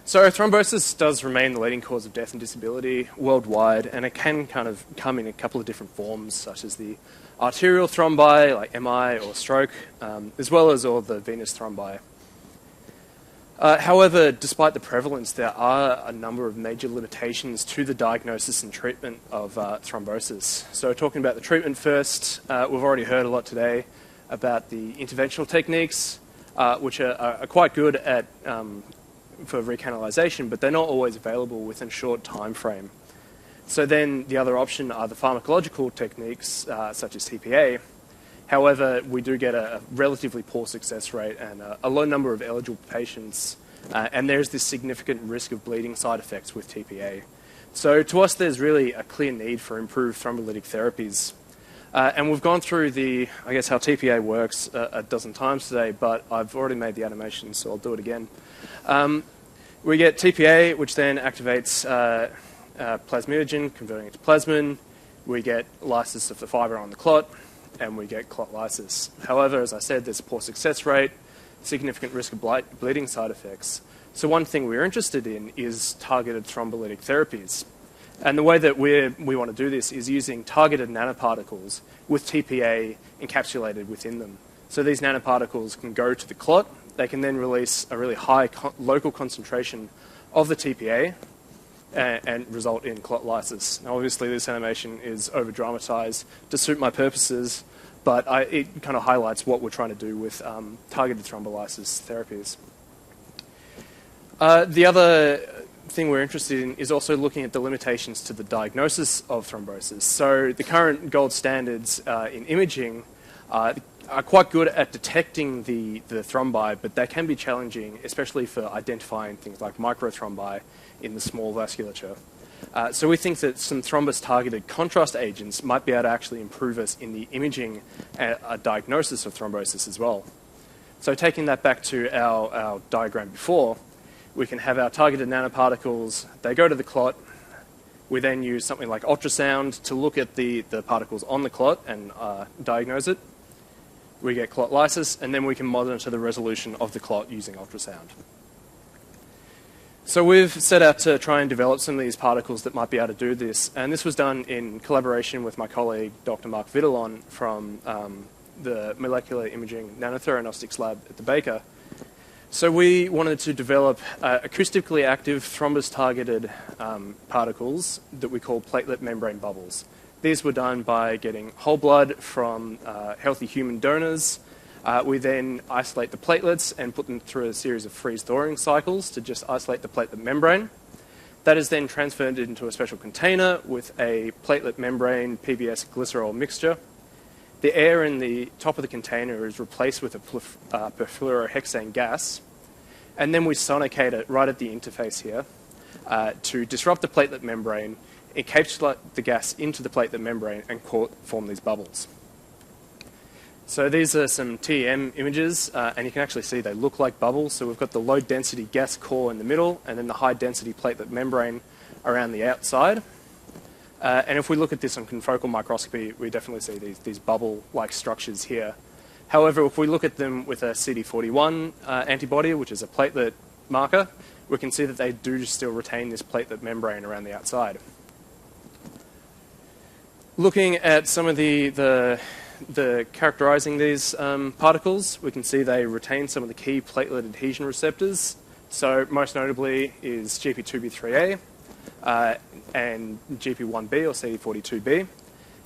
So thrombosis does remain the leading cause of death and disability worldwide, and it can kind of come in a couple of different forms, such as the arterial thrombi, like MI or stroke, as well as all the venous thrombi. However, despite the prevalence, there are a number of major limitations to the diagnosis and treatment of thrombosis. So talking about the treatment first, we've already heard a lot today about the interventional techniques, which are quite good at for recanalization, but they're not always available within a short time frame. So then the other option are the pharmacological techniques, such as TPA. However, we do get a relatively poor success rate and a low number of eligible patients, and there's this significant risk of bleeding side effects with TPA. So to us, there's really a clear need for improved thrombolytic therapies. And we've gone through how TPA works a dozen times today, but I've already made the animation, so I'll do it again. We get TPA, which then activates plasminogen, converting it to plasmin. We get lysis of the fibre on the clot, and we get clot lysis. However, as I said, there's a poor success rate, significant risk of bleeding side effects. So one thing we're interested in is targeted thrombolytic therapies. And the way that we want to do this is using targeted nanoparticles with TPA encapsulated within them. So these nanoparticles can go to the clot. They can then release a really high local concentration of the TPA and result in clot lysis. Now, obviously, this animation is over-dramatized to suit my purposes, but it kind of highlights what we're trying to do with targeted thrombolysis therapies. The other thing we're interested in is also looking at the limitations to the diagnosis of thrombosis. So the current gold standards in imaging are quite good at detecting the thrombi, but they can be challenging, especially for identifying things like microthrombi in the small vasculature. So we think that some thrombus-targeted contrast agents might be able to actually improve us in the imaging a diagnosis of thrombosis as well. So taking that back to our diagram before, we can have our targeted nanoparticles, they go to the clot. We then use something like ultrasound to look at the particles on the clot and diagnose it. We get clot lysis, and then we can monitor the resolution of the clot using ultrasound. So we've set out to try and develop some of these particles that might be able to do this, and this was done in collaboration with my colleague, Dr. Mark Vitellon from the Molecular Imaging Nanotheranostics Lab at the Baker. So we wanted to develop acoustically active thrombus-targeted particles that we call platelet membrane bubbles. These were done by getting whole blood from healthy human donors. We then isolate the platelets and put them through a series of freeze-thawing cycles to just isolate the platelet membrane. That is then transferred into a special container with a platelet membrane PBS glycerol mixture. The air in the top of the container is replaced with a perfluorohexane gas, and then we sonicate it right at the interface here to disrupt the platelet membrane, encapsulate the gas into the platelet membrane, and form these bubbles. So these are some TEM images, and you can actually see they look like bubbles. So we've got the low-density gas core in the middle, and then the high-density platelet membrane around the outside. And if we look at this on confocal microscopy, we definitely see these bubble-like structures here. However, if we look at them with a CD41 antibody, which is a platelet marker, we can see that they do still retain this platelet membrane around the outside. Looking at some of the characterizing these particles, we can see they retain some of the key platelet adhesion receptors. So most notably is GP2B3A, and GP1B or CD42B.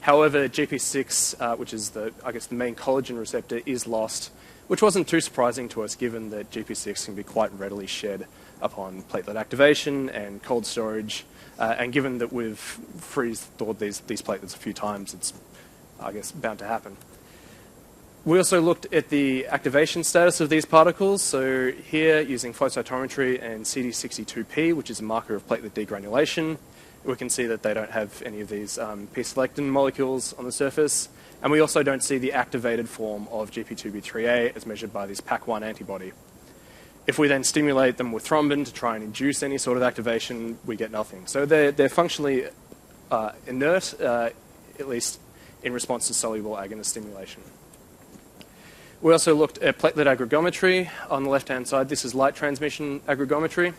However, GP6, which is the main collagen receptor, is lost, which wasn't too surprising to us given that GP6 can be quite readily shed upon platelet activation and cold storage, and given that we've freeze-thawed these platelets a few times, it's, bound to happen. We also looked at the activation status of these particles. So here, using flow cytometry and CD62P, which is a marker of platelet degranulation, we can see that they don't have any of these p-selectin molecules on the surface. And we also don't see the activated form of GP2B3A as measured by this PAC1 antibody. If we then stimulate them with thrombin to try and induce any sort of activation, we get nothing. So they're functionally inert, at least in response to soluble agonist stimulation. We also looked at platelet aggregometry. On the left-hand side, this is light transmission aggregometry.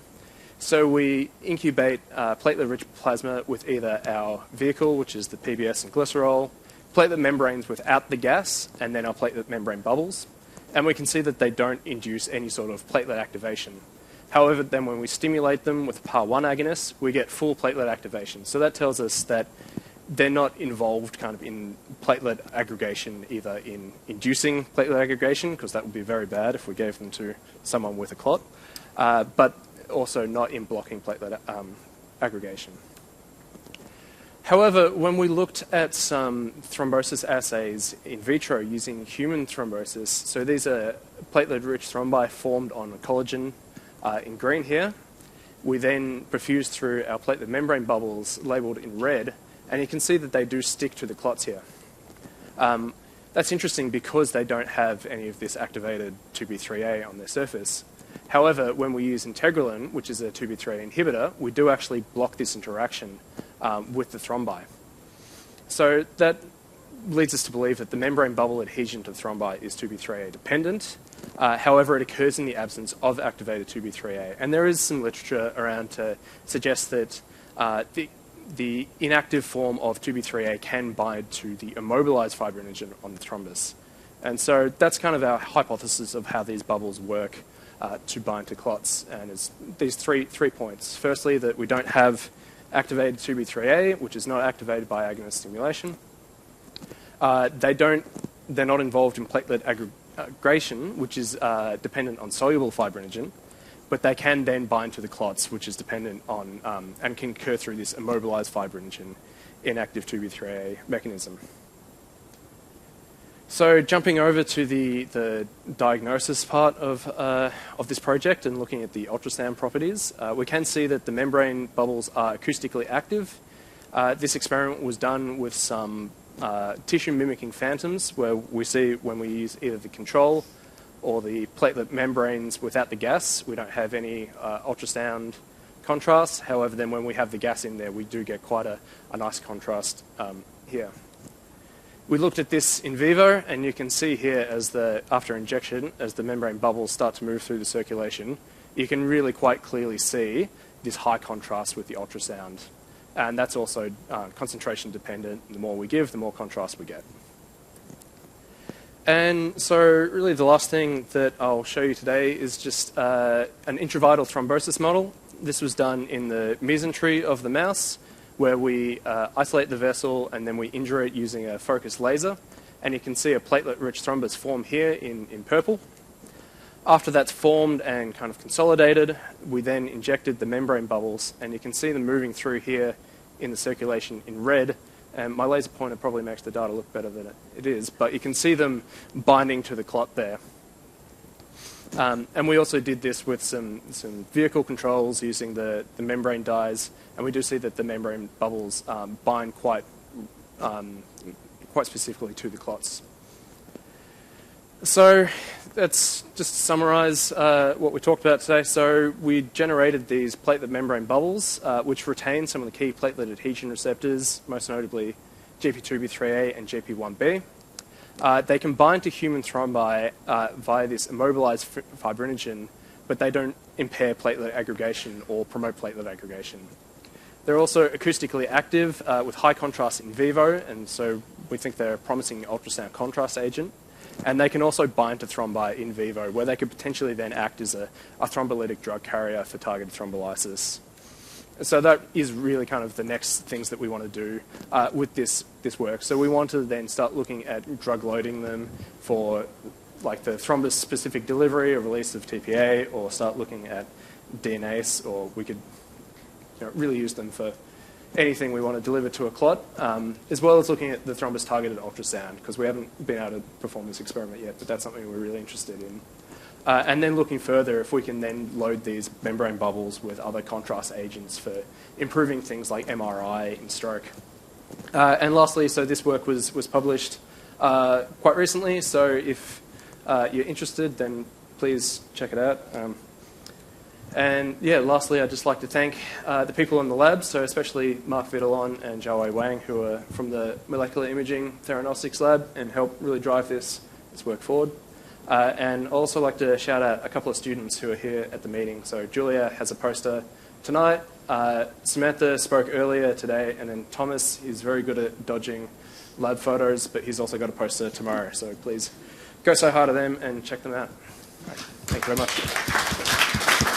So we incubate platelet-rich plasma with either our vehicle, which is the PBS and glycerol, platelet membranes without the gas, and then our platelet membrane bubbles. And we can see that they don't induce any sort of platelet activation. However, then when we stimulate them with PAR1 agonists, we get full platelet activation. So that tells us that they're not involved kind of in platelet aggregation, either in inducing platelet aggregation, because that would be very bad if we gave them to someone with a clot, but also not in blocking platelet aggregation. However, when we looked at some thrombosis assays in vitro using human thrombosis, so these are platelet-rich thrombi formed on a collagen in green here. We then perfused through our platelet membrane bubbles labeled in red, and you can see that they do stick to the clots here. That's interesting because they don't have any of this activated 2B3A on their surface. However, when we use integralin, which is a 2B3A inhibitor, we do actually block this interaction with the thrombi. So that leads us to believe that the membrane bubble adhesion to the thrombi is 2B3A dependent. However, it occurs in the absence of activated 2B3A. And there is some literature around to suggest that the inactive form of 2B3A can bind to the immobilized fibrinogen on the thrombus. And so that's kind of our hypothesis of how these bubbles work to bind to clots. And it's these three points. Firstly, that we don't have activated 2B3A, which is not activated by agonist stimulation. They're not involved in platelet aggregation, which is dependent on soluble fibrinogen, but they can then bind to the clots, which is dependent on and can occur through this immobilized fibrinogen inactive 2B3A mechanism. So jumping over to the diagnosis part of this project and looking at the ultrasound properties, we can see that the membrane bubbles are acoustically active. This experiment was done with some tissue mimicking phantoms, where we see when we use either the control or the platelet membranes without the gas, we don't have any ultrasound contrast. However, then when we have the gas in there, we do get quite a nice contrast here. We looked at this in vivo, and you can see here after injection, as the membrane bubbles start to move through the circulation, you can really quite clearly see this high contrast with the ultrasound. And that's also concentration dependent. The more we give, the more contrast we get. And so really the last thing that I'll show you today is just an intravital thrombosis model. This was done in the mesentery of the mouse, where we isolate the vessel and then we injure it using a focused laser. And you can see a platelet-rich thrombus form here in purple. After that's formed and kind of consolidated, we then injected the membrane bubbles, and you can see them moving through here in the circulation in red. And my laser pointer probably makes the data look better than it is, but you can see them binding to the clot there. And we also did this with some vehicle controls using the membrane dyes, and we do see that the membrane bubbles bind quite specifically to the clots. So that's just to summarize what we talked about today. So we generated these platelet membrane bubbles, which retain some of the key platelet adhesion receptors, most notably GP2B3A and GP1B. They can bind to human thrombi via this immobilized fibrinogen, but they don't impair platelet aggregation or promote platelet aggregation. They're also acoustically active with high contrast in vivo, and so we think they're a promising ultrasound contrast agent. And they can also bind to thrombi in vivo, where they could potentially then act as a thrombolytic drug carrier for targeted thrombolysis. So that is really kind of the next things that we want to do with this work. So we want to then start looking at drug loading them for like the thrombus-specific delivery or release of TPA, or start looking at DNase, or we could really use them for anything we want to deliver to a clot, as well as looking at the thrombus-targeted ultrasound, because we haven't been able to perform this experiment yet, but that's something we're really interested in. And then looking further, if we can then load these membrane bubbles with other contrast agents for improving things like MRI in stroke. And lastly, so this work was published quite recently, so if you're interested, then please check it out. And yeah, lastly, I'd just like to thank the people in the lab, so especially Mark Vidalon and Zhao Wang, who are from the Molecular Imaging Theranostics Lab and helped really drive this work forward. And I'd also like to shout out a couple of students who are here at the meeting. So Julia has a poster tonight. Samantha spoke earlier today, and then Thomas is very good at dodging lab photos, but he's also got a poster tomorrow. So please go say hi to them and check them out. All right. Thank you very much.